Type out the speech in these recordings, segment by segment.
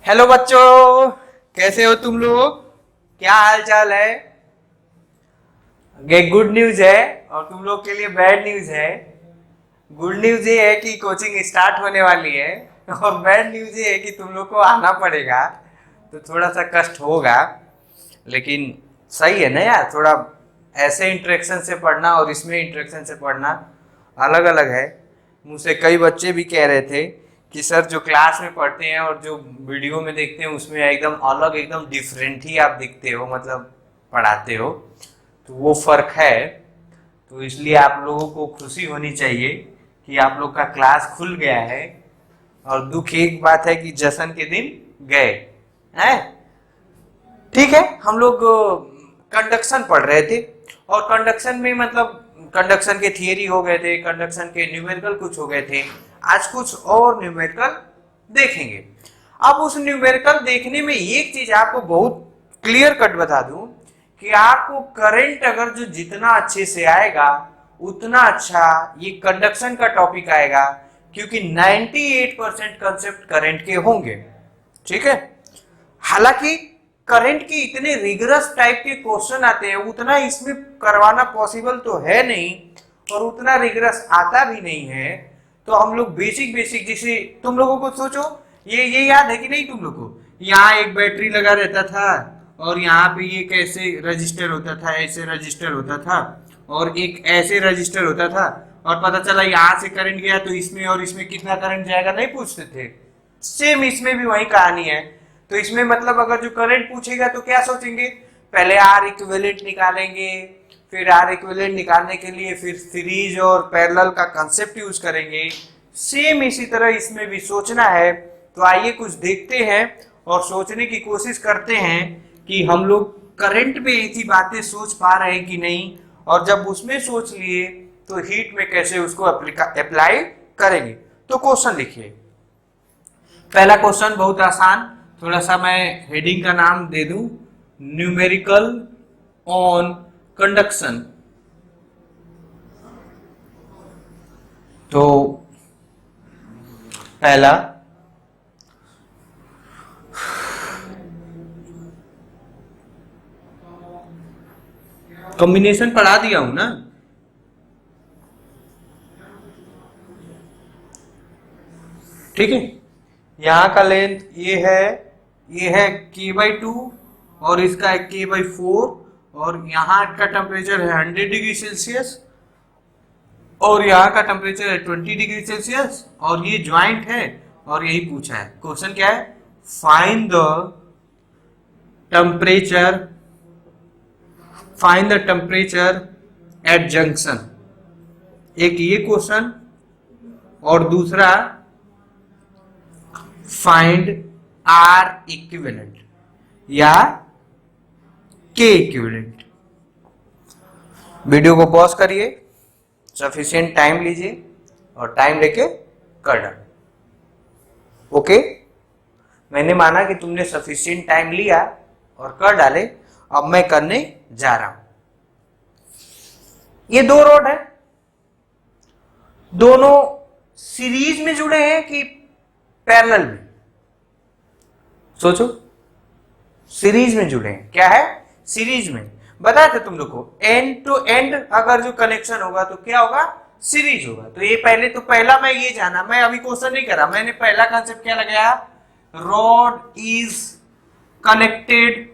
Hello बच्चों, कैसे हो तुम लोग? क्या हाल चाल है? ये गुड न्यूज है और तुम लोग के लिए बैड न्यूज है। गुड न्यूज ये है कि कोचिंग स्टार्ट होने वाली है और बैड न्यूज ये है कि तुम लोग को आना पड़ेगा, तो थोड़ा सा कष्ट होगा। लेकिन सही है ना यार, थोड़ा ऐसे इंटरेक्शन से पढ़ना और इसमें इंटरेक्शन से पढ़ना अलग अलग है। मुझसे कई बच्चे भी कह रहे थे कि सर जो क्लास में पढ़ते हैं और जो वीडियो में देखते हैं उसमें एकदम अलग, एकदम डिफरेंट ही आप दिखते हो, मतलब पढ़ाते हो, तो वो फर्क है। तो इसलिए आप लोगों को खुशी होनी चाहिए कि आप लोग का क्लास खुल गया है। और दुख एक बात है कि जश्न के दिन गए हैं। ठीक है, हम लोग कंडक्शन पढ़ रहे थे और कंडक्शन में मतलब कंडक्शन के थियरी हो गए थे, कंडक्शन के न्यूमेरिकल कुछ हो गए थे। आज कुछ और न्यूमेरिकल देखेंगे। अब उस न्यूमेरिकल देखने में एक चीज आपको बहुत क्लियर कट बता दूं कि आपको करंट अगर जो जितना अच्छे से आएगा उतना अच्छा ये कंडक्शन का टॉपिक आएगा, क्योंकि 98% कंसेप्ट करंट के होंगे। ठीक है, हालांकि करंट के इतने रिगरस टाइप के क्वेश्चन आते हैं, उतना इसमें करवाना पॉसिबल तो है नहीं और उतना रिगरस आता भी नहीं है। तो हम लोग बेसिक बेसिक, जैसे तुम लोगों को सोचो, ये याद है कि नहीं तुम लोग को? यहाँ एक बैटरी लगा रहता था और यहाँ पे ये कैसे रजिस्टर होता था, ऐसे रजिस्टर होता था और एक ऐसे रजिस्टर होता था, और पता चला यहाँ से करंट गया तो इसमें और इसमें कितना करंट जाएगा नहीं पूछते थे। सेम इसमें भी वही कहानी है। तो इसमें मतलब अगर जो करंट पूछेगा तो क्या सोचेंगे, पहले आर इक्विवेलेंट निकालेंगे, फिर आर इक्विवेलेंट निकालने के लिए फिर सीरीज और पैरेलल का कंसेप्ट यूज करेंगे। सेम इसी तरह इसमें भी सोचना है। तो आइए कुछ देखते हैं और सोचने की कोशिश करते हैं कि हम लोग करंट में ऐसी बातें सोच पा रहे हैं कि नहीं, और जब उसमें सोच लिए तो हीट में कैसे उसको अप्लाई करेंगे। तो क्वेश्चन लिखिए। पहला क्वेश्चन बहुत आसान, थोड़ा सा मैं हेडिंग का नाम दे दूं, न्यूमेरिकल ऑन कंडक्शन। तो पहला, कॉम्बिनेशन पढ़ा दिया हूं ना? ठीक है, यहां का लेंथ ये है k/2 और इसका है k/4 और यहाँ का टेम्परेचर है 100 डिग्री सेल्सियस और यहाँ का टेम्परेचर है 20 डिग्री सेल्सियस और ये ज्वाइंट है। और यही पूछा है, क्वेश्चन क्या है, find the temperature at junction. एक ये क्वेश्चन और दूसरा फाइंड आर इक्विवेलेंट या के इक्विवेलेंट। वीडियो को पॉज करिए, सफिशिएंट टाइम लीजिए और टाइम लेके कर डालो। ओके, मैंने माना कि तुमने सफिशिएंट टाइम लिया और कर डाले। अब मैं करने जा रहा हूं। ये दो रॉड है, दोनों सीरीज में जुड़े हैं कि पैरेलल में? सोचो, सीरीज में जुड़े हैं। क्या है? सीरीज में। बताया था तुम लोग को, एंड टू एंड अगर जो कनेक्शन होगा तो क्या होगा, सीरीज होगा। तो ये पहला मैं ये जाना, मैं अभी क्वेश्चन नहीं करा, मैंने पहला कॉन्सेप्ट क्या लगाया, rod is connected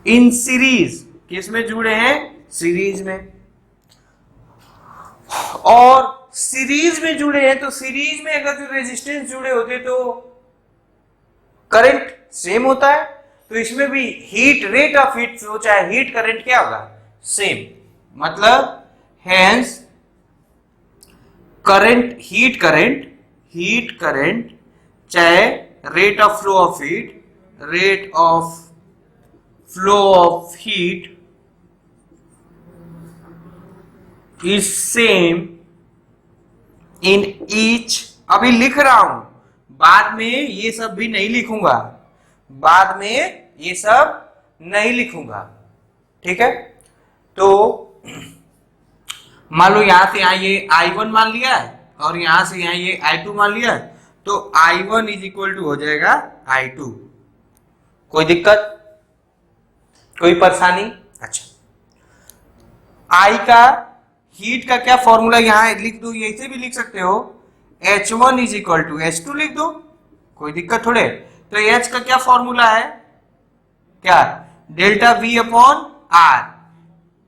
in series. किस में जुड़े हैं? सीरीज में। और सीरीज में जुड़े हैं तो सीरीज में अगर जो रेजिस्टेंस जुड़े होते तो करंट सेम होता है। तो इसमें भी heat, rate of heat flow चाहे हीट करंट क्या होगा, सेम। मतलब हेंस करंट, हीट करंट चाहे rate of flow of heat is same in each. अभी लिख रहा हूं, बाद में ये सब भी नहीं लिखूंगा, बाद में ये सब नहीं लिखूंगा। ठीक है, तो मान लो यहां से यहां ये I1 मान लिया है और यहां से यहां ये I2 मान लिया है। तो I1 इज इक्वल टू हो जाएगा I2। कोई दिक्कत, कोई परेशानी? अच्छा, I का हीट का क्या फॉर्मूला यहां लिख दो, ऐसे भी लिख सकते हो, H1 is equal to H2 लिख दो, कोई दिक्कत थोड़े। तो H का क्या फॉर्मूला है, क्या, डेल्टा V अपॉन R,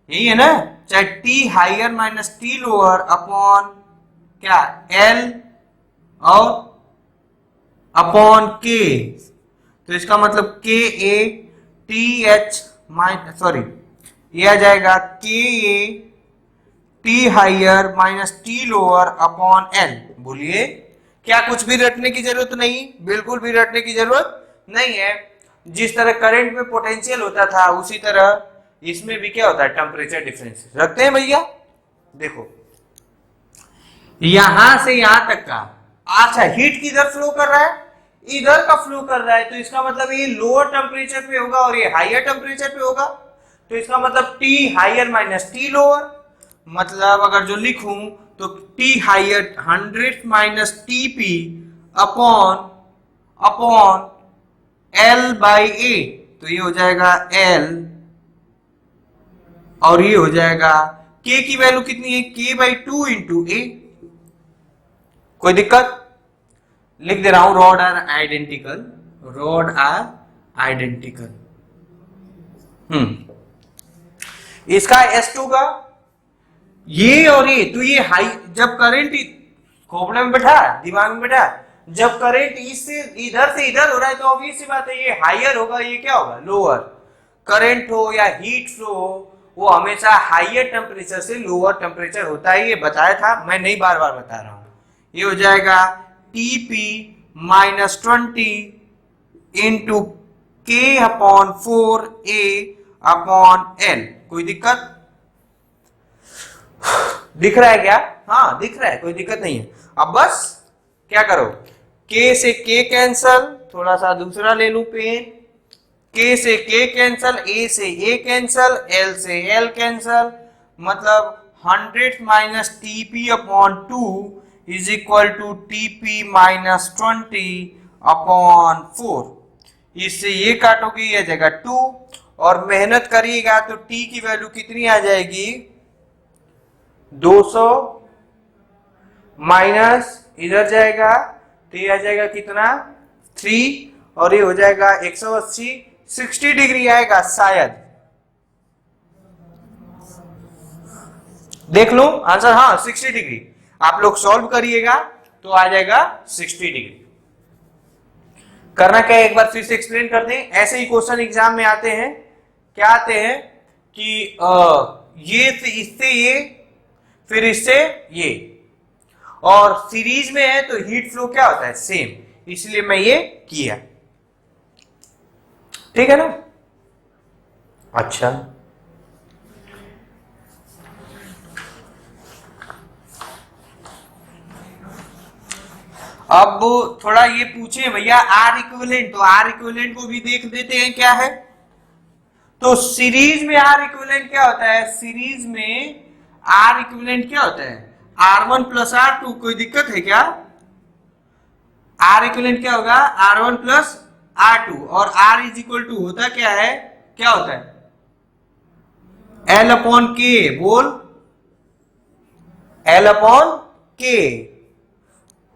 यही है ना, चाहे T higher minus T lower upon क्या L और अपॉन K। तो इसका मतलब K A T H sorry, ये आ जाएगा K A T higher minus T lower upon L। बोलिए, क्या कुछ भी रटने की जरूरत नहीं, बिल्कुल भी रटने की जरूरत नहीं है। जिस तरह करंट में पोटेंशियल होता था उसी तरह इसमें भी क्या होता है, टेम्परेचर डिफरेंस रखते हैं भैया। देखो यहां से यहां तक का, अच्छा हीट किधर फ्लो कर रहा है, इधर का फ्लो कर रहा है, तो इसका मतलब ये लोअर टेम्परेचर पे होगा और ये हायर टेम्परेचर पे होगा। तो इसका मतलब T higher minus T lower, मतलब अगर जो लिखूं तो T higher 100 minus TP upon L by A। तो ये हो जाएगा L और ये हो जाएगा K की वैल्यू कितनी है, K बाई 2 इंटू A। कोई दिक्कत? लिख दे रहा हूं, rod are identical, rod are identical. इसका S2 का ये और ये, तो ये हाई, जब करंट खोपड़े में बैठा, दिमाग में बैठा, जब करंट इससे इधर से इधर हो रहा है तो ऑब्वियस सी बात है ये हाइयर होगा, ये क्या होगा, लोअर। करंट हो या हीट फ्लो हो, वो हमेशा हाइयर टेम्परेचर से लोअर टेम्परेचर होता है, ये बताया था, मैं नहीं बार बार बता रहा हूं। ये हो जाएगा TP minus 20 into K upon 4A upon L। कोई दिक्कत दिख रहा है क्या? हाँ दिख रहा है, कोई दिक्कत नहीं है। अब बस क्या करो, K से K कैंसल, थोड़ा सा दूसरा ले लूं पेन, K से K कैंसल, A से A कैंसल, L से L कैंसल, मतलब 100 minus TP upon 2 is equal to TP minus 20 upon 4। इससे ये काटोगे, ये जाएगा 2 और मेहनत करिएगा तो T की वैल्यू कितनी आ जाएगी, 200 माइनस इधर जाएगा तो ये आ जाएगा कितना, 3 और ये हो जाएगा 180, 60 डिग्री आएगा शायद। देख लो आंसर, हाँ 60 डिग्री। आप लोग सॉल्व करिएगा तो आ जाएगा 60 डिग्री। करना क्या है एक बार फिर से एक्सप्लेन कर दें। ऐसे ही क्वेश्चन एग्जाम में आते हैं, क्या आते हैं कि ये से इससे ये, फिर इससे ये, और सीरीज में है तो हीट फ्लो क्या होता है, सेम, इसलिए मैं ये किया। ठीक है ना? अच्छा, अब थोड़ा ये पूछे भैया आर इक्विवेलेंट, तो आर इक्विवेलेंट को भी देख देते हैं क्या है। तो सीरीज में आर इक्विवेलेंट क्या होता है, सीरीज में आर इक्विवेलेंट क्या होता है, R1 प्लस R2। कोई दिक्कत है क्या? आर इक्विवेलेंट क्या होगा, R1 प्लस R2, और R इज इक्वल टू होता क्या है, क्या होता है, L अपॉन के। बोल, L अपॉन के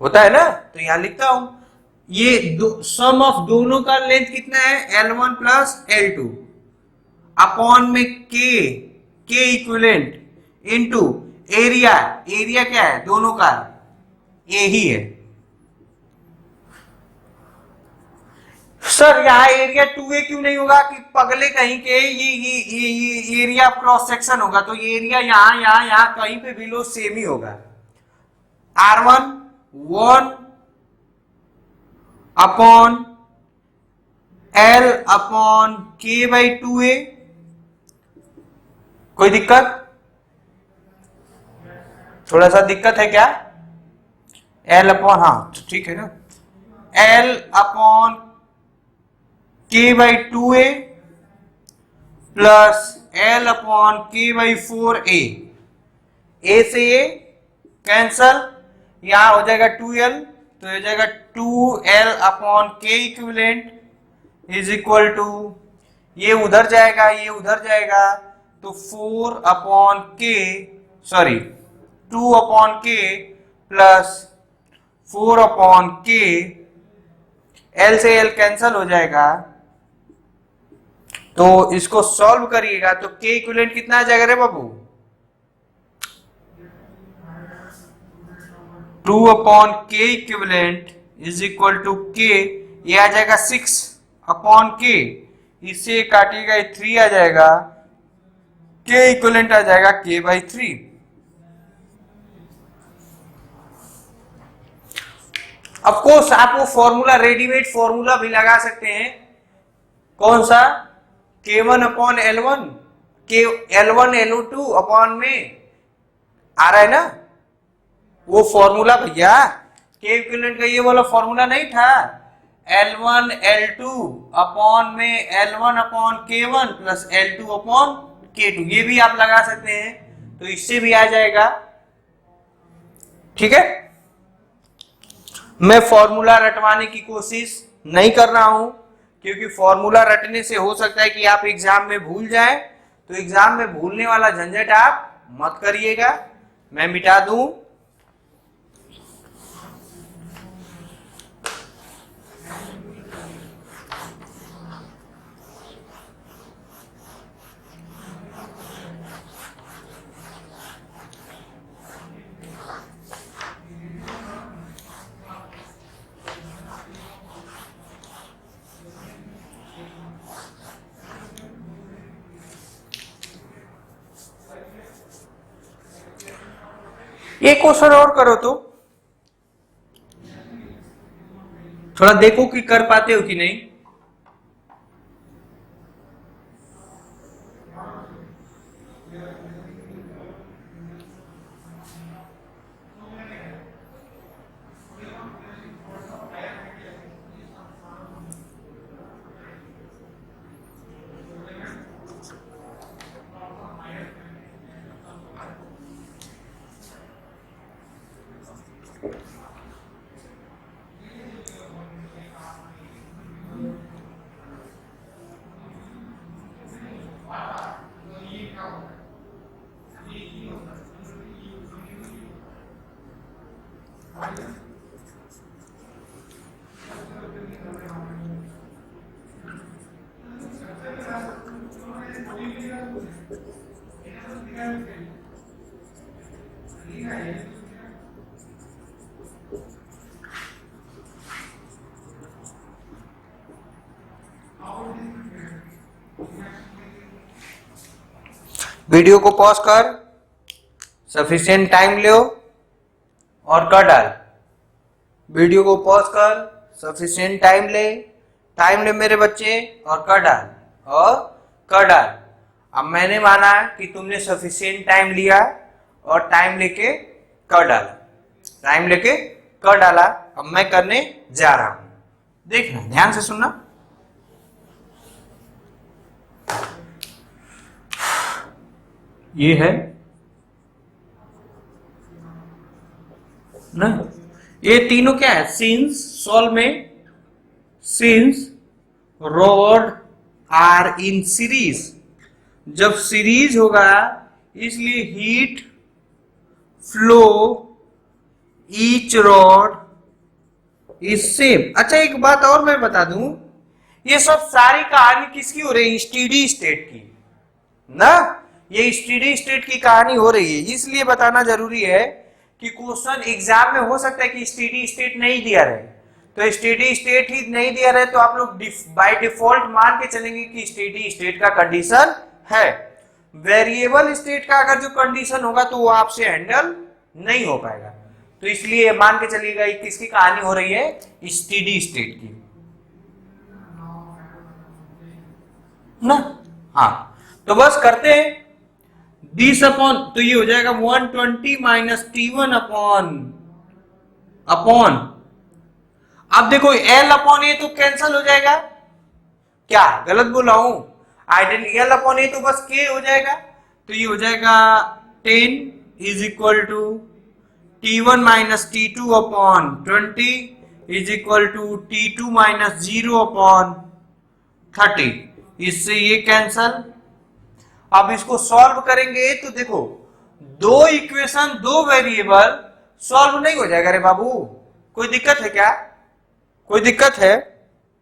होता है ना। तो यहां लिखता हूं, ये सम ऑफ दोनों का लेंथ कितना है, L1 प्लस L2 अपॉन में के इक्विवेलेंट इनटू एरिया, एरिया क्या है दोनों का, ए ही है। सर यहाँ एरिया 2A क्यों नहीं होगा, कि पगले कहीं के ये एरिया क्रॉस सेक्शन होगा, तो ये एरिया यहाँ यहाँ यहाँ कहीं पे भी लो सेम ही होगा। R1 1 upon L upon K by 2A। कोई दिक्कत, थोड़ा सा दिक्कत है क्या, L अपॉन, हाँ तो ठीक है ना, L upon K by 2A plus L upon K by 4A। A से A कैंसल, यहां हो जाएगा 2L, तो हो जाएगा 2L/K equivalent is equal to, ये उधर जाएगा ये उधर जाएगा, तो 4/K, sorry 2/K plus 4/K, L से L कैंसल हो जाएगा, तो इसको सॉल्व करिएगा तो K इक्विवेलेंट कितना आ जाएगा रे बाबू? 2/K equivalent is equal to K, ये आ जाएगा 6/K, इससे काटिएगा ये 3 आ जाएगा, K इक्विवेलेंट आ जाएगा K/3। ऑफ कोर्स आप वो फॉर्मूला, रेडीमेड फॉर्मूला भी लगा सकते हैं। कौन सा? K1/L1, L1/L2 अपॉन में आ रहा है ना वो फॉर्मूला भैया। K इक्विवेलेंट का ये वाला फॉर्मूला नहीं था, L1/L2 अपॉन में L1/K1 प्लस L2/K2, ये भी आप लगा सकते हैं, तो इससे भी आ जाएगा। ठीक है, मैं फॉर्मूला रटवाने की कोशिश नहीं कर रहा हूं, क्योंकि फॉर्मूला रटने से हो सकता है कि आप एग्जाम में भूल जाएं, तो एग्जाम में भूलने वाला झंझट आप मत करिएगा, मैं मिटा दूं। एक क्वेश्चन और करो तो थोड़ा देखो कि कर पाते हो कि नहीं। वीडियो को पॉज कर, सफिशिएंट टाइम लो और कर डाल। वीडियो को पॉज कर, सफिशिएंट टाइम ले मेरे बच्चे, और कर डाल और कर डाल। अब मैंने माना कि तुमने सफिशिएंट टाइम लिया और टाइम लेके कर डाला, अब मैं करने जा रहा हूं, देखना ध्यान से सुनना। ये है ना, ये तीनों क्या है? सिंस सॉल्व में, since rod are in series, जब सीरीज होगा इसलिए heat flow each rod is same. अच्छा एक बात और मैं बता दूं, ये सब सारी कहानी किसकी हो रही है? स्टेडी स्टेट की ना, ये स्टेडी स्टेट की कहानी हो रही है, इसलिए बताना जरूरी है कि क्वेश्चन एग्जाम में हो सकता है कि स्टेडी स्टेट नहीं दिया रहे, तो स्टेडी स्टेट ही नहीं दिया रहे तो आप लोग बाय डिफॉल्ट मान के चलेंगे कि स्टेडी स्टेट का कंडीशन है। वेरिएबल स्टेट का अगर जो कंडीशन होगा तो वो आपसे हैंडल नहीं हो पाएगा, तो इसलिए मान के चलिएगा किसकी कहानी हो रही है? स्टेडी स्टेट की ना। हाँ तो बस करते हैं, 20 अपॉन, तो ये हो जाएगा 120 माइनस T1 अपॉन, अब देखो L अपॉन ए तो कैंसल हो जाएगा, क्या गलत बोला हूं? आइडेंटिटी L अपॉन ए तो बस K हो जाएगा, तो ये हो जाएगा 10 is equal to T1 minus T2 upon 20 is equal to T2 minus 0 upon 30। इससे ये कैंसल। अब इसको सॉल्व करेंगे तो देखो दो इक्वेशन दो वेरिएबल सॉल्व नहीं हो जाएगा रे बाबू। कोई दिक्कत है क्या? कोई दिक्कत है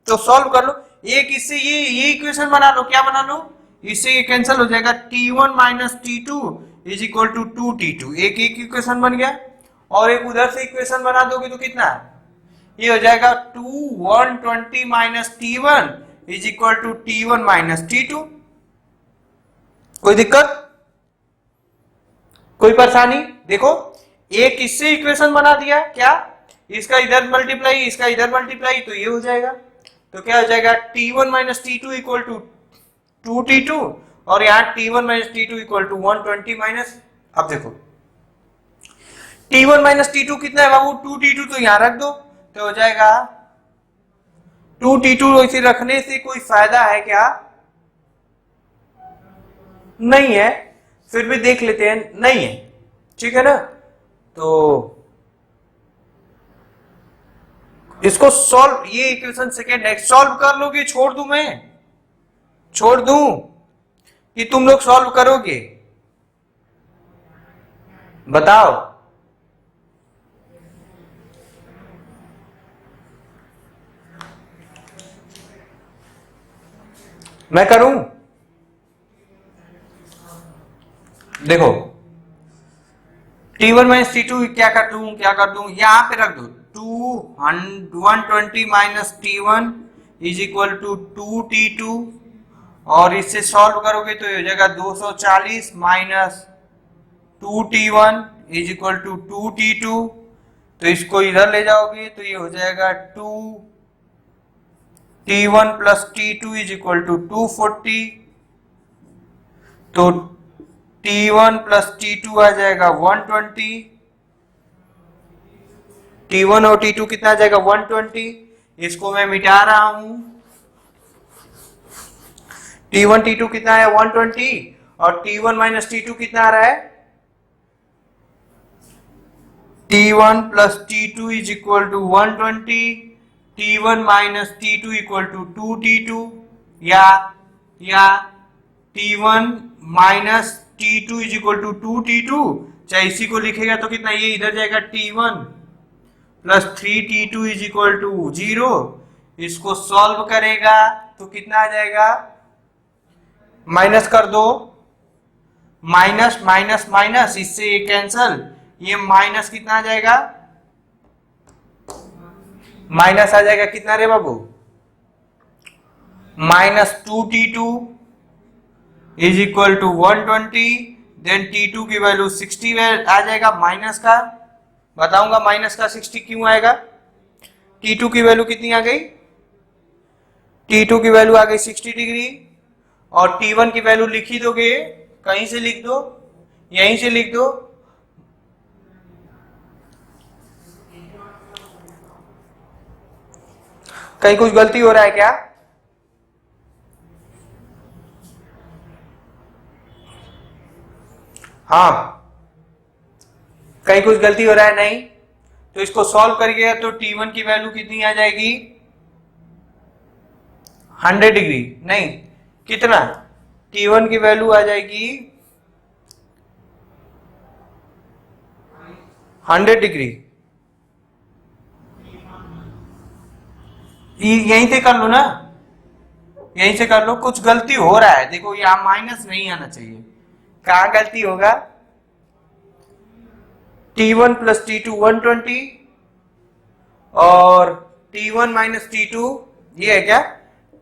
तो सॉल्व कर लो। एक इससे ये इक्वेशन बना लो। क्या बना लो? इससे ये कैंसिल हो जाएगा। T1 minus T2 is equal to 2T2। एक इक्वेशन बन गया। और एक उधर से इक्वेशन बना दोगे तो कितना ये हो जाएगा 120 minus T1 is equal to T1 minus T2। कोई दिक्कत? कोई परेशानी? देखो एक इससे इक्वेशन बना दिया। क्या? इसका इधर मल्टीप्लाई इसका इधर मल्टीप्लाई तो ये हो जाएगा। तो क्या हो जाएगा? T1 minus T2 equal to 2T2 और यहाँ T1 minus T2 equal to 120 minus. अब देखो T1 माइनस T2 कितना है बाबू? 2T2 तो यहाँ रख दो तो हो जाएगा 2T2। इसे रखने से कोई फायदा है क्या? नहीं है। फिर भी देख लेते हैं। नहीं है, ठीक है ना। तो इसको सॉल्व, ये इक्वेशन सेकेंड है, सॉल्व कर लोगे? छोड़ दूं मैं? छोड़ दूं कि तुम लोग सॉल्व करोगे? बताओ। मैं करूं? देखो T1 माइनस T2 क्या कर दूं यहां पे रख दो। 120 minus T1 is equal to 2T2 और इससे सॉल्व करोगे तो ये हो जाएगा 240 minus 2T1 is equal to 2T2। तो इसको इधर ले जाओगे तो ये हो जाएगा 2T1 plus T2 is equal to 240। तो T1 प्लस T2 आ जाएगा 120। T1 और T2 कितना आ जाएगा? 120। इसको मैं मिटा रहा हूं। T1 T2 कितना है? 120 और T1 माइनस T2 कितना आ रहा है? T1 plus T2 is equal to 120। T1 minus T2 equal to 2T2 या T1 minus T2 is equal to 2T2। चाहे इसी को लिखेगा तो कितना, ये इधर जाएगा T1 plus 3T2 is equal to 0। इसको सॉल्व करेगा तो कितना आ जाएगा? माइनस कर दो। माइनस माइनस माइनस, इससे ये कैंसल। ये माइनस कितना आ जाएगा? माइनस आ जाएगा कितना रे बाबू? Minus 2T2 is equal to 120। Then T2 की वैल्यू 60 आ जाएगा माइनस का। बताऊंगा माइनस का 60 क्यों आएगा। T2 की वैल्यू कितनी आ गई? T2 की वैल्यू आ गई 60 डिग्री। और T1 की वैल्यू लिख ही दोगे, कहीं से लिख दो, यहीं से लिख दो। कहीं कुछ गलती हो रहा है क्या? हाँ, कहीं कुछ गलती हो रहा है? नहीं। तो इसको सॉल्व करिए तो T1 की वैल्यू कितनी आ जाएगी? 100 डिग्री। नहीं, कितना? T1 की वैल्यू आ जाएगी 100 डिग्री। यहीं से कर लो ना, यहीं से कर लो। कुछ गलती हो रहा है, देखो यहां माइनस नहीं आना चाहिए। कहां गलती होगा? T1 प्लस T2 120 और T1 माइनस T2 ये है क्या?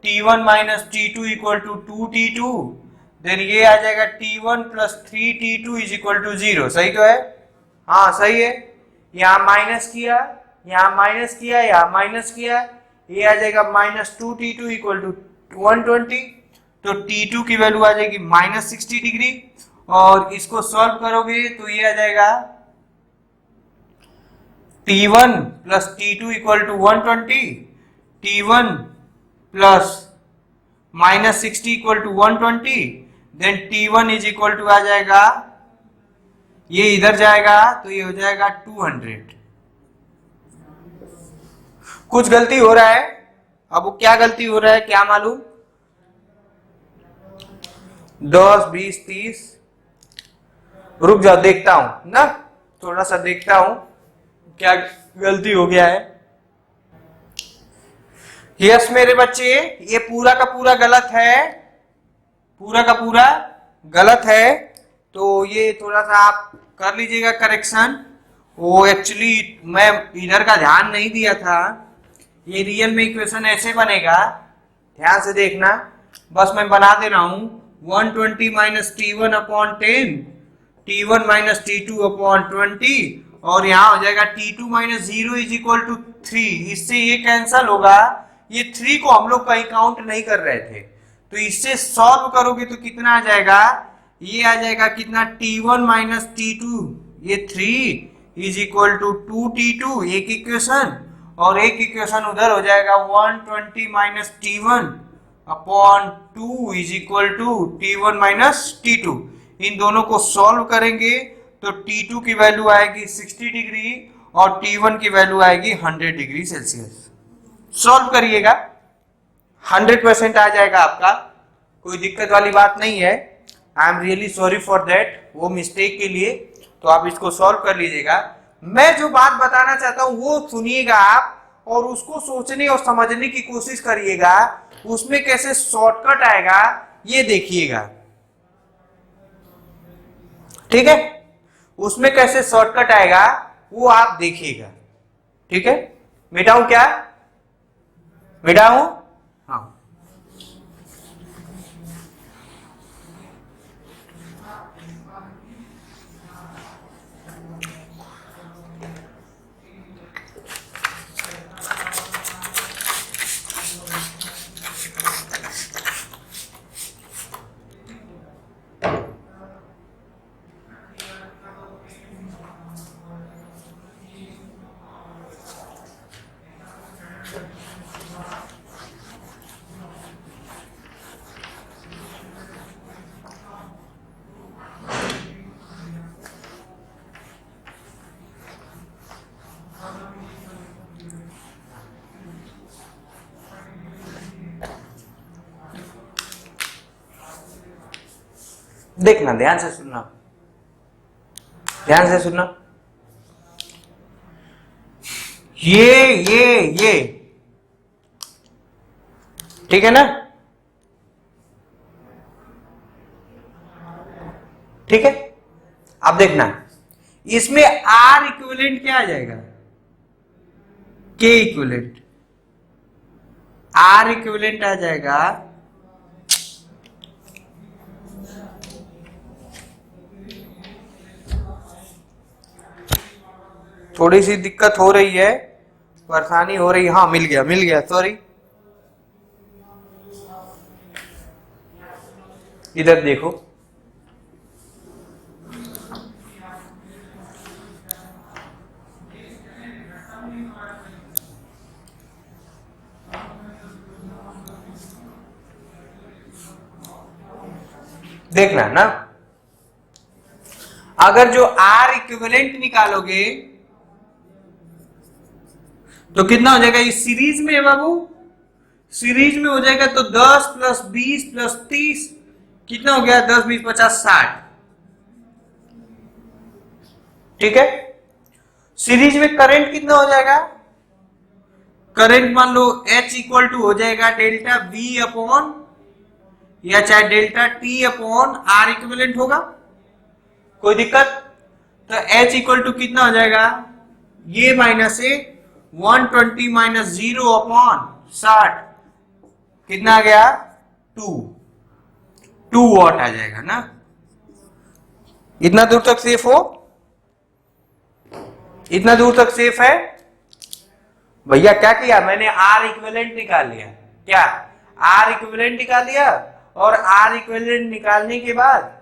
T1 minus T2 equal to 2T2। Then ये आ जाएगा T1 plus 3T2 is equal to 0। सही तो है? हाँ सही है। यहां माइनस किया, यहां माइनस किया, यहां माइनस किया, ये आ जाएगा माइनस 2T2 इक्वल टू 120। तो T2 की वैल्यू आ जाएगी माइनस 60 डिग्री। और इसको सॉल्व करोगे तो ये आ जाएगा T1 plus T2 equal to 120। T1 plus minus 60 equal to 120। Then T1 is equal to आ जाएगा ये इधर जाएगा तो ये हो जाएगा 200। कुछ गलती हो रहा है, अब वो क्या गलती हो रहा है क्या मालूम। 10 20 30, रुक जाओ देखता हूं ना, थोड़ा सा देखता हूं क्या गलती हो गया है। यस मेरे बच्चे, ये पूरा का पूरा गलत है, पूरा का पूरा गलत है, तो ये थोड़ा सा आप कर लीजिएगा करेक्शन। वो एक्चुअली मैं इधर का ध्यान नहीं दिया था। ये रियल में इक्वेशन ऐसे बनेगा, ध्यान से देखना, बस मैं बना दे रहा हूं। 120 minus T1 upon 10, T1 minus T2 upon 20, और यहाँ हो जाएगा T2 minus 0 is equal to 3। इससे ये कैंसल होगा, ये 3 को हम लोग कहीं काउंट नहीं कर रहे थे, तो इससे सॉल्व करोगे तो कितना आ जाएगा, ये आ जाएगा कितना, T1 माइनस T2, ये 3 इज इक्वल टू 2T2, एक इक्वेशन, और एक इक्वेशन उधर हो जाएगा 120 minus T1 upon 2 is equal to T1 minus T2। इन दोनों को सॉल्व करेंगे तो T2 की वैल्यू आएगी 60 डिग्री और T1 की वैल्यू आएगी 100 डिग्री सेल्सियस। सॉल्व करिएगा, 100% आ जाएगा आपका, कोई दिक्कत वाली बात नहीं है। I am really sorry for that, वो मिस्टेक के लिए, तो आप इसको सॉल्व कर लीजिएगा। मैं जो बात बताना चाहता हूं वो सुनिएगा आप, और उसको सोचने और समझने की कोशिश करिएगा, उसमें कैसे शॉर्टकट आएगा ये देखिएगा, ठीक है, उसमें कैसे शॉर्टकट आएगा वो आप देखिएगा, ठीक है। मिटाऊं क्या, मिटाऊं, हाँ। देखना, ध्यान से सुनना, ध्यान से सुनना, ये ठीक है ना, ठीक है। अब देखना, इसमें R इक्विवेलेंट क्या आ जाएगा, K इक्विवेलेंट, R इक्विवेलेंट आ जाएगा थोड़ी सी दिक्कत हो रही है, परेशानी हो रही है, हाँ मिल गया, सॉरी। इधर देखो, देखना ना, अगर जो R इक्विवेलेंट निकालोगे तो कितना हो जाएगा, इस सीरीज में है बाबू, सीरीज में हो जाएगा तो 10 प्लस 20 प्लस 30 कितना हो गया, 10 20 50 60, ठीक है। सीरीज में करंट कितना हो जाएगा, करंट मान लो H इक्वल टू हो जाएगा डेल्टा V अपॉन, या चाहे delta T upon R equivalent होगा, कोई दिक्कत। तो H इक्वल टू कितना हो जाएगा, ये माइनस है 120 माइनस 0 अपॉन 60, कितना आ गया, 2 वॉट आ जाएगा ना। इतना दूर तक सेफ हो, इतना दूर तक सेफ है भैया। क्या किया मैंने, R इक्विवेलेंट निकाल लिया, क्या R इक्विवेलेंट निकाल लिया, और R इक्विवेलेंट निकालने के बाद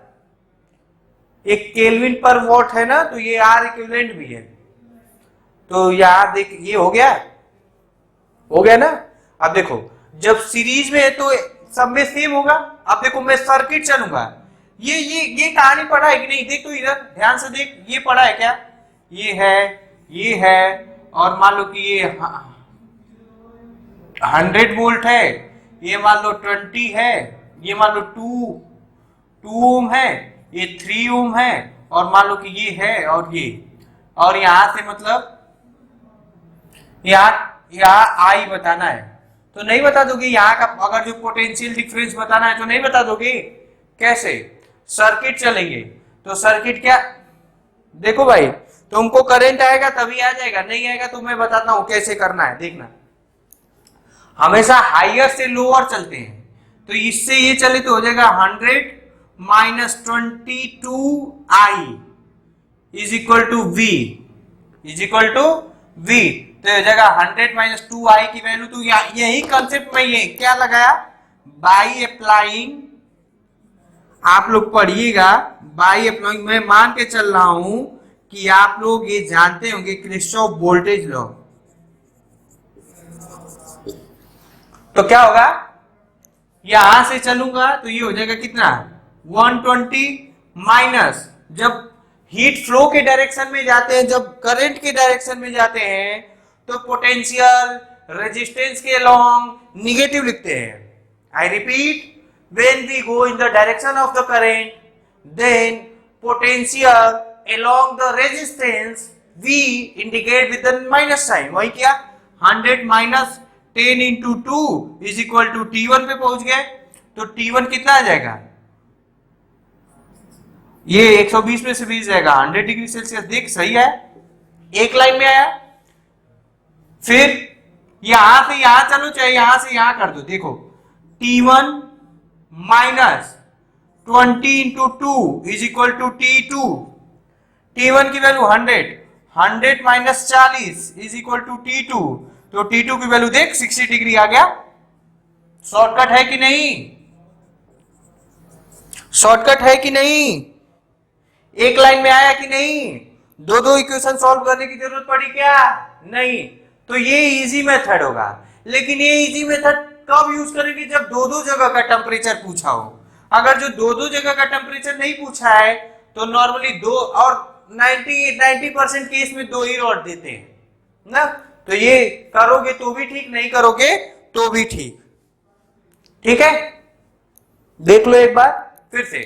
एक केल्विन पर वॉट है ना, तो ये R इक्विवेलेंट भी है, तो यहां देख ये हो गया ना। अब देखो जब सीरीज में है तो सब में सेम होगा। अब देखो मैं सर्किट चलूंगा, ये कहानी पढ़ा है कि नहीं? देख तो इधर ध्यान से देख, ये पढ़ा है क्या? ये है और मान लो कि ये 100 वोल्ट है, ये मान लो 20 है, ये मान लो 2 ओम है, ये 3 ओम है, और मान लो कि ये है और ये, और यहां से मतलब यहाँ आई बताना है, तो नहीं बता दोगे? यहाँ का अगर जो पोटेंशियल डिफरेंस बताना है तो नहीं बता दोगे? कैसे? सर्किट चलेंगे तो सर्किट क्या, देखो भाई तुमको करंट आएगा तभी आ जाएगा, नहीं आएगा तो मैं बताता हूं कैसे करना है, देखना। हमेशा हाइयर से लोअर चलते हैं, तो इससे ये चले तो हो जाएगा 100 minus 22i is equal to V, is equal to V. तो हो जाएगा 100 माइनस 2i की वैल्यू, तो यही कंसेप्ट में ये क्या लगाया, बाई अप्लाइंग, आप लोग पढ़िएगा बाई अप्लाइंग। मैं मान के चल रहा हूं कि आप लोग ये जानते होंगे किरचॉफ वोल्टेज लॉ। तो क्या होगा, यहां से चलूंगा तो ये हो जाएगा कितना, 120 माइनस, जब हीट फ्लो के डायरेक्शन में जाते हैं, जब करंट के डायरेक्शन में जाते हैं तो पोटेंशियल रेजिस्टेंस के अलोंग निगेटिव लिखते हैं। I repeat, when we go in the direction of the current then potential along the resistance we indicate with the minus sign. वही क्या, 100 minus 10 into 2 is equal to T1 पे पहुंच गए, तो T1 कितना आ जाएगा, ये 120 में से 20 जाएगा 100 डिग्री सेल्सियस। देख सही है, एक लाइन में आया। फिर यहां से यहां चलो, चाहे यहां से यहां कर दो, देखो T1 minus 20 into 2 is equal to T2। T1 की value 100 minus 40 is equal to T2, तो T2 की वैल्यू देख 60 डिग्री आ गया। शॉर्टकट है कि नहीं, शॉर्टकट है कि नहीं, एक लाइन में आया कि नहीं, दो दो इक्वेशन सॉल्व करने की जरूरत पड़ी क्या, नहीं। तो ये इजी मेथड होगा, लेकिन ये इजी मेथड कब यूज करेंगे, जब दो दो जगह का टेम्परेचर पूछा हो। अगर जो दो दो जगह का टेम्परेचर नहीं पूछा है तो नॉर्मली दो, और 90% केस में दो ही रॉड देते हैं ना, तो ये करोगे तो भी ठीक, नहीं करोगे तो भी ठीक। ठीक है, देख लो एक बार फिर से।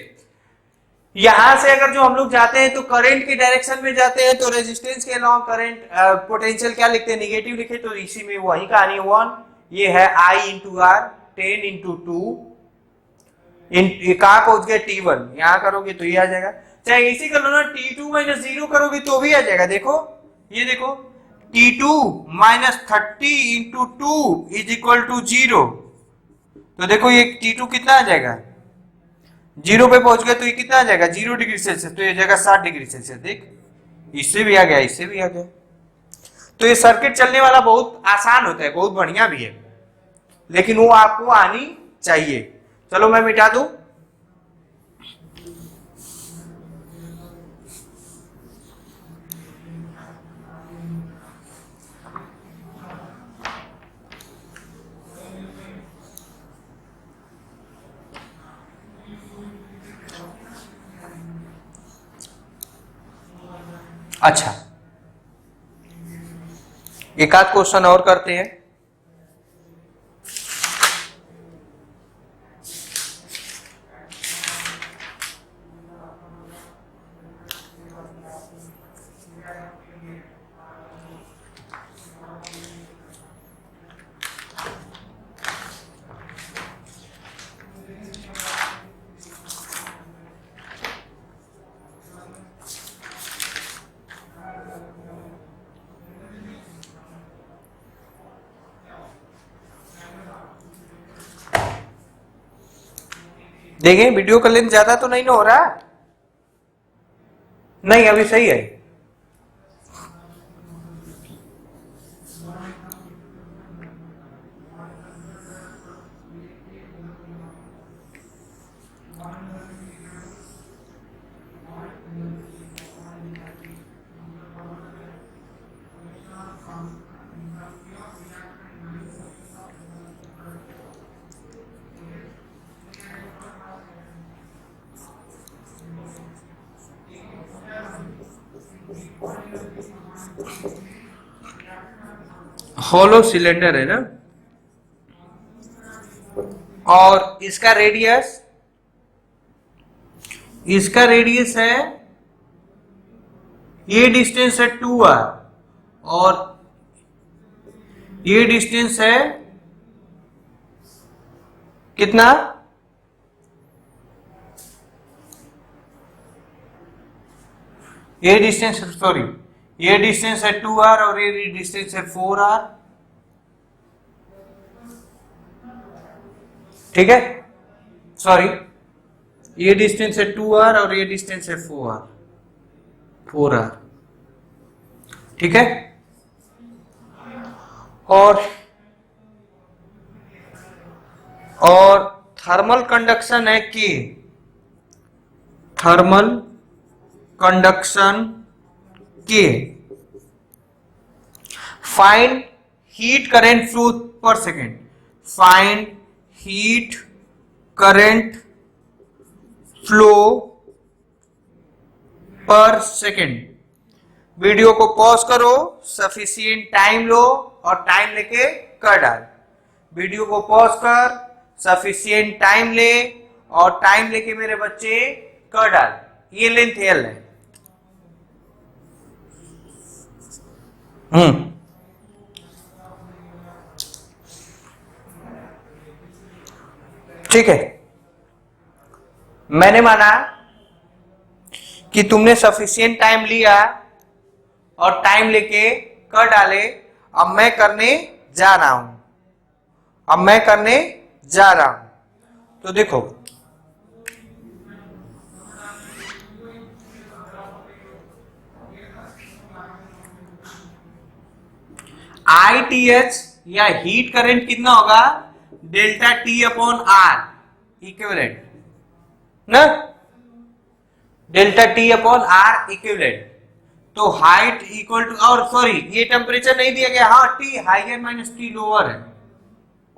यहां से अगर जो हम लोग जाते हैं तो करंट के डायरेक्शन में जाते हैं, तो रेजिस्टेंस के अलॉन्ग करंट पोटेंशियल क्या लिखते हैं, निगेटिव लिखे, तो इसी में वही कहानी 1, ये है I इंटू आर, 10 इंटू 2, कहां पहुंच गए T1, यहां करोगे तो ये आ जाएगा। चाहे इसी कर लो ना, T2 माइनस 0 करोगे तो भी आ जाएगा। देखो ये देखो, T2 minus 30 into 2 is equal to 0, तो देखो ये T2 कितना आ जाएगा, 0 पे पहुंच गया तो ये कितना आ जाएगा, 0 डिग्री सेल्सियस, तो ये जाएगा 60 डिग्री सेल्सियस। देख इससे भी आ गया, इससे भी आ गया। तो ये सर्किट चलने वाला बहुत आसान होता है, बहुत बढ़िया भी है, लेकिन वो आपको आनी चाहिए। चलो मैं मिटा दूं, अच्छा एक आध क्वेश्चन और करते हैं। देखें वीडियो का लेंथ ज्यादा तो नहीं ना हो रहा, नहीं अभी सही है। हॉलो सिलेंडर है ना, और इसका रेडियस है, ये डिस्टेंस है 2r और ये डिस्टेंस है कितना, ये डिस्टेंस है 2r और ये डिस्टेंस है 4r। ठीक है, सॉरी, ये डिस्टेंस है 2r और ये डिस्टेंस है 4r। ठीक है, और थर्मल कंडक्शन है कि थर्मल कंडक्शन के फाइंड हीट करेंट फ्लो पर second, find heat current flow पर सेकेंड। वीडियो को पॉज करो, सफिशिएंट टाइम लो और टाइम लेके कर डाल। वीडियो को पॉज कर, सफिशिएंट टाइम ले और टाइम लेके मेरे बच्चे कर डाल। ये लेंथ एल है। ठीक है, मैंने माना कि तुमने सफिशिएंट टाइम लिया और टाइम लेके कर डाले। अब मैं करने जा रहा हूं, तो देखो, ITH या हीट करंट कितना होगा, delta T upon R equivalent ना, delta T upon R equivalent. तो हाइट इक्वल टू, और सॉरी ये टेम्परेचर नहीं दिया गया, हाँ T higher minus T lower है,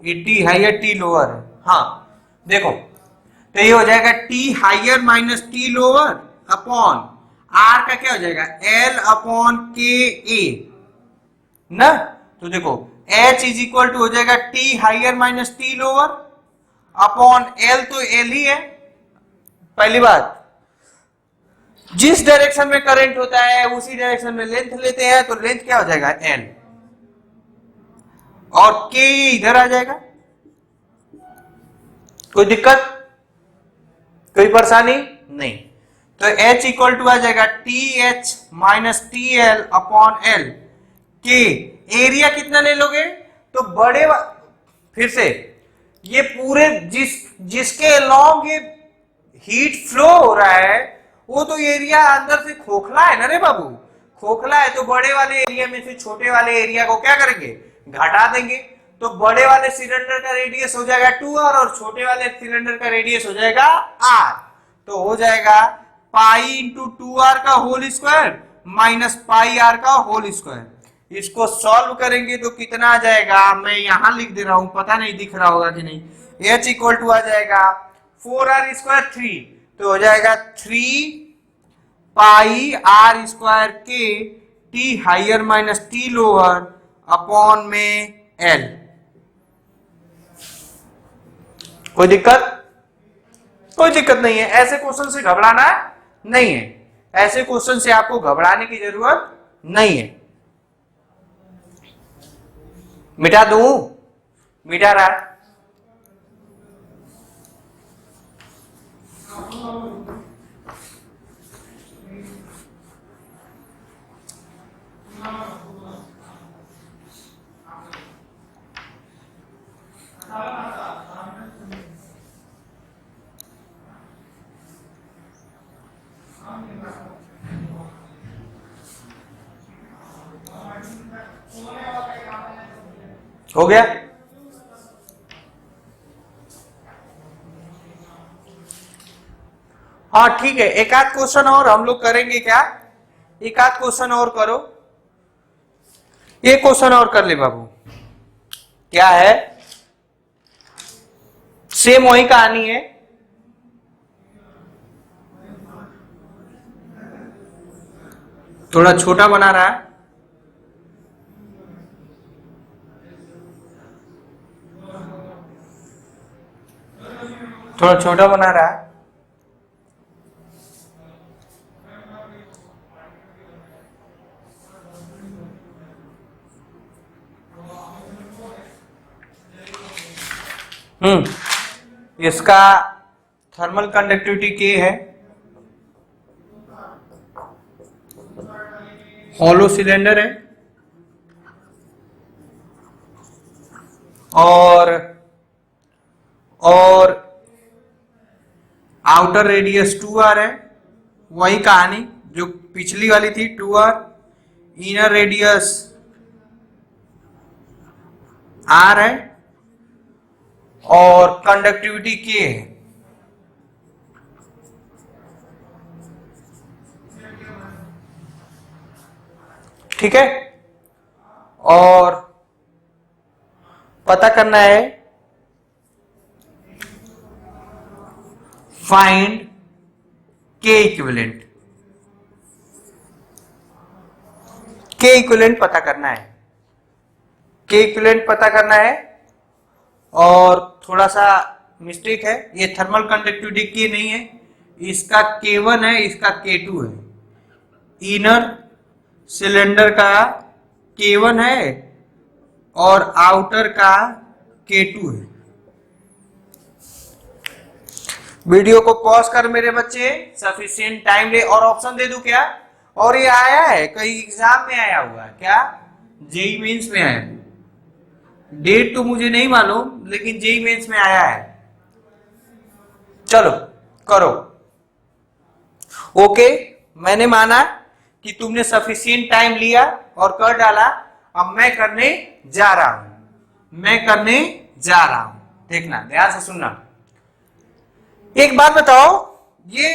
ये T हाइयर T लोअर है। हाँ देखो, तो ये हो जाएगा T higher minus T lower upon R का क्या हो जाएगा, L अपॉन KA ना। तो देखो H इज इक्वल टू हो जाएगा T higher minus T lower upon L, तो L ही है। पहली बात, जिस डायरेक्शन में करंट होता है उसी डायरेक्शन में लेंथ लेते हैं, तो लेंथ क्या हो जाएगा L, और K इधर आ जाएगा। कोई दिक्कत, कोई परेशानी नहीं। तो H इक्वल टू आ जाएगा TH minus TL upon L। के एरिया कितना ले लोगे, तो बड़े फिर से ये पूरे जिसके लॉन्ग ये हीट फ्लो हो रहा है वो तो एरिया अंदर से खोखला है ना रे बाबू, खोखला है। तो बड़े वाले एरिया में से छोटे वाले एरिया को क्या करेंगे, घटा देंगे। तो बड़े वाले सिलेंडर का रेडियस हो जाएगा 2r और छोटे वाले सिलेंडर का रेडियस हो जाएगा r। तो हो जाएगा पाई इंटू 2r का whole square minus pi r का होल स्क्वायर। इसको सॉल्व करेंगे तो कितना आ जाएगा, मैं यहां लिख दे रहा हूं, पता नहीं दिख रहा होगा कि नहीं। h इक्वल टू आ जाएगा 4r स्क्वायर 3, तो हो जाएगा 3 पाई r स्क्वायर के t higher minus t lower upon में l। कोई दिक्कत, कोई दिक्कत नहीं है। ऐसे क्वेश्चन से घबराना नहीं है, ऐसे क्वेश्चन से आपको घबराने की जरूरत नहीं है। मिटा दूं, मिटा रहा है। हो गया, हाँ ठीक है। एक आध क्वेश्चन और हम लोग करेंगे क्या, एक आध क्वेश्चन और करो, एक क्वेश्चन और कर ले बाबू। क्या है, सेम वही कहानी है। थोड़ा छोटा बना रहा है, थोड़ा छोटा बना रहा है। इसका थर्मल कंडक्टिविटी के है, हॉलो सिलेंडर है, और आउटर रेडियस 2r है, वही कहानी जो पिछली वाली थी 2r। इनर रेडियस r है और कंडक्टिविटी k है। ठीक है, और पता करना है फाइंड के इक्विवेलेंट। के इक्विवेलेंट पता करना है, के इक्विवेलेंट पता करना है। और थोड़ा सा मिस्टेक है, ये थर्मल कंडक्टिविटी के नहीं है, इसका K1 है, इसका K2 है। इनर सिलेंडर का K1 है और आउटर का K2 है। वीडियो को पॉज कर मेरे बच्चे, सफिशिएंट टाइम ले। और ऑप्शन दे दूं क्या? और ये आया है कहीं एग्जाम में आया हुआ क्या? जेई मेंस में आया, डेट तो मुझे नहीं मालूम, लेकिन जेई मेंस में आया है। चलो करो। ओके, मैंने माना कि तुमने सफिशिएंट टाइम लिया और कर डाला। अब मैं करने जा रहा हूं, मैं करने जा रहा हूं। देखना, ध्यान से सुनना। एक बात बताओ, ये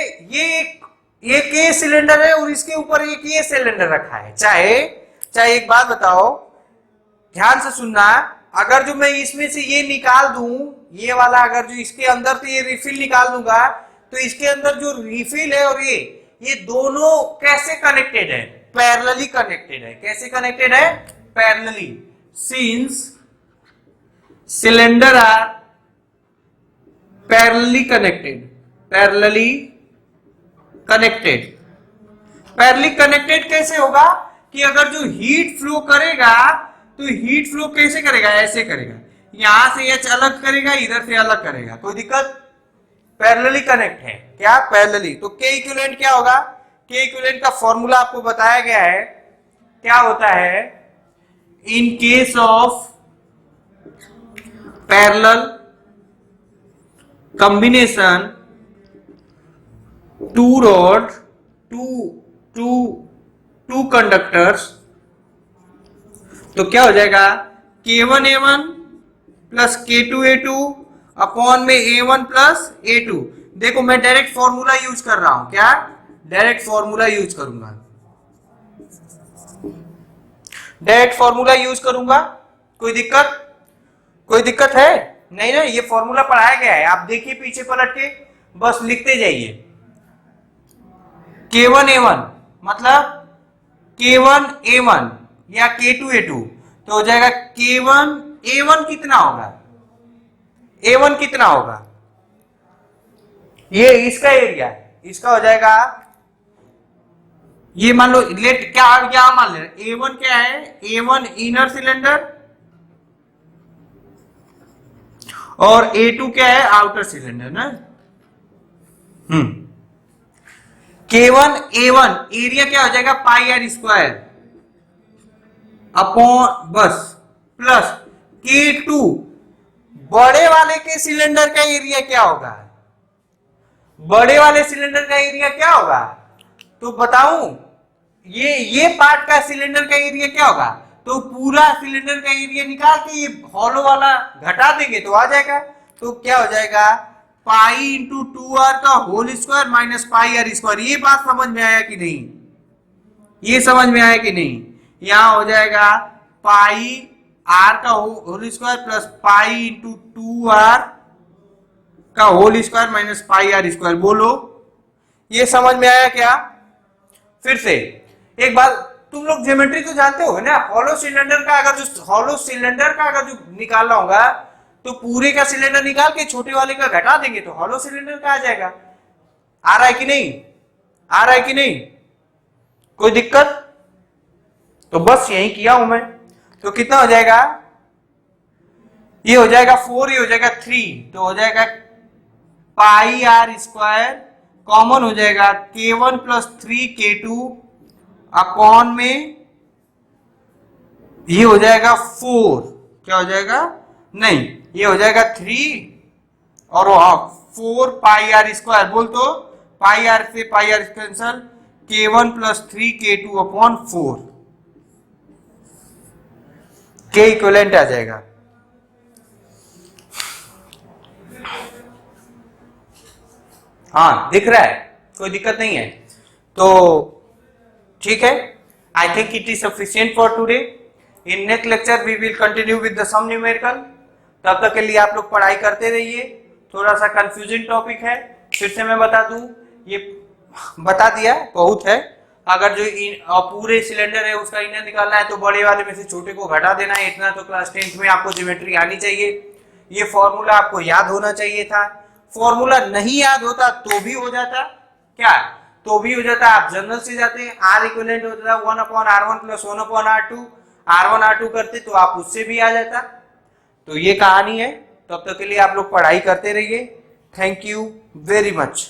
एक ये सिलेंडर है और इसके ऊपर एक ये सिलेंडर रखा है। चाहे एक बात बताओ, ध्यान से सुनना। अगर जो मैं इसमें से ये निकाल दूं, ये वाला अगर जो इसके अंदर से ये रिफिल निकाल दूंगा, तो इसके अंदर जो रिफिल है और ये दोनों कैसे कनेक्टेड है? पैरेलली कनेक्टेड है। कैसे कनेक्टेड है? Parallelly. Since cylinder are parallelly connected. Parallelly connected. Parallelly connected कैसे होगा कि अगर जो हीट फ्लो करेगा तो हीट फ्लो कैसे करेगा? ऐसे करेगा, यहां से एच अलग करेगा, इधर से अलग करेगा। कोई दिक्कत? पैरेलली कनेक्ट है। क्या? पैरेलली। तो के इक्विवेलेंट क्या होगा? के इक्विवेलेंट का फॉर्मूला आपको बताया गया है। क्या होता है? In case of parallel combination two rod two conductors, तो क्या हो जाएगा? K1A1 प्लस K2A2 अपॉन में A1 प्लस A2। देखो मैं डायरेक्ट फॉर्मूला यूज कर रहा हूं। क्या? डायरेक्ट फॉर्मूला यूज करूंगा, डायरेक्ट फॉर्मूला यूज करूंगा। कोई दिक्कत? कोई दिक्कत है? नहीं ना, ये फॉर्मूला पढ़ाया गया है, आप देखिए पीछे पलट के, बस लिखते जाइए। K1A1 मतलब K1A1 या K2A2, तो हो जाएगा K1A1 कितना होगा? A1 कितना होगा? ये इसका एरिया, इसका हो जाएगा, ये मान लो लेट क्या यहां मान ले, A1 क्या है? A1 इनर सिलेंडर और A2 क्या है? आउटर सिलेंडर ना। K1A1 एरिया क्या हो जाएगा? पाई आर स्क्वायर अपॉन बस प्लस K2 बड़े वाले के सिलेंडर का एरिया क्या होगा? बड़े वाले सिलेंडर का एरिया क्या होगा? तो बताऊं, ये पार्ट का सिलेंडर का एरिया क्या होगा? तो पूरा सिलेंडर का एरिया निकाल के ये हॉलो वाला घटा देंगे तो आ जाएगा। तो क्या हो जाएगा? पाई इंटू 2r का whole square minus pi r square. ये बात समझ में आया कि नहीं? ये समझ में आया कि नहीं? यहां हो जाएगा पाई आर का whole square plus pi into 2r का whole square minus pi r square. बोलो, ये समझ में आया क्या? फिर से एक बात, तुम लोग ज्योमेट्री तो जानते हो ना, हॉलो सिलेंडर का अगर जो निकालना होगा तो पूरे का सिलेंडर निकाल के छोटे वाले का घटा देंगे तो हॉलो सिलेंडर का आ जाएगा। आ रहा है कि नहीं, आ रहा है कि नहीं, कोई दिक्कत? तो बस यही किया हूं मैं। तो कितना हो जाएगा, ये हो जाएगा 4, ये हो जाएगा 3, तो हो जाएगा पाई आर स्क्वायर, कॉमन हो जाएगा k1 प्लस 3k2 अपॉन में ये हो जाएगा 4, क्या हो जाएगा, नहीं ये हो जाएगा 3 और 4 पाई आर स्क्वायर, बोल तो पाई आर से pi R cancel, k1 plus 3k2 upon 4, के इक्विवेलेंट आ जाएगा। हाँ दिख रहा है, कोई दिक्कत नहीं है। तो ठीक है, I think it is sufficient for today. In next lecture we will continue with the some numerical. तब तक के लिए आप लोग पढ़ाई करते रहिए। थोड़ा सा कंफ्यूजिंग टॉपिक है, फिर से मैं बता दूं, ये बता दिया बहुत है। अगर जो पूरे सिलेंडर है उसका इनर निकालना है तो बड़े वाले में से छोटे को घटा देना है, इतना तो क्लास 10th में आपको ज्योमेट्री आनी चाहिए। ये फॉर्मूला आपको याद होना चाहिए था। फॉर्मूला नहीं याद होता तो भी हो जाता, क्या तो भी हो जाता, आप जनरल से जाते हैं, आर इक्विवेलेंट होता है 1/r1 plus 1/r2, r1 r2 करते तो आप उससे भी आ जाता। तो ये कहानी है। तब तक के लिए आप लोग पढ़ाई करते रहिए। Thank you very much.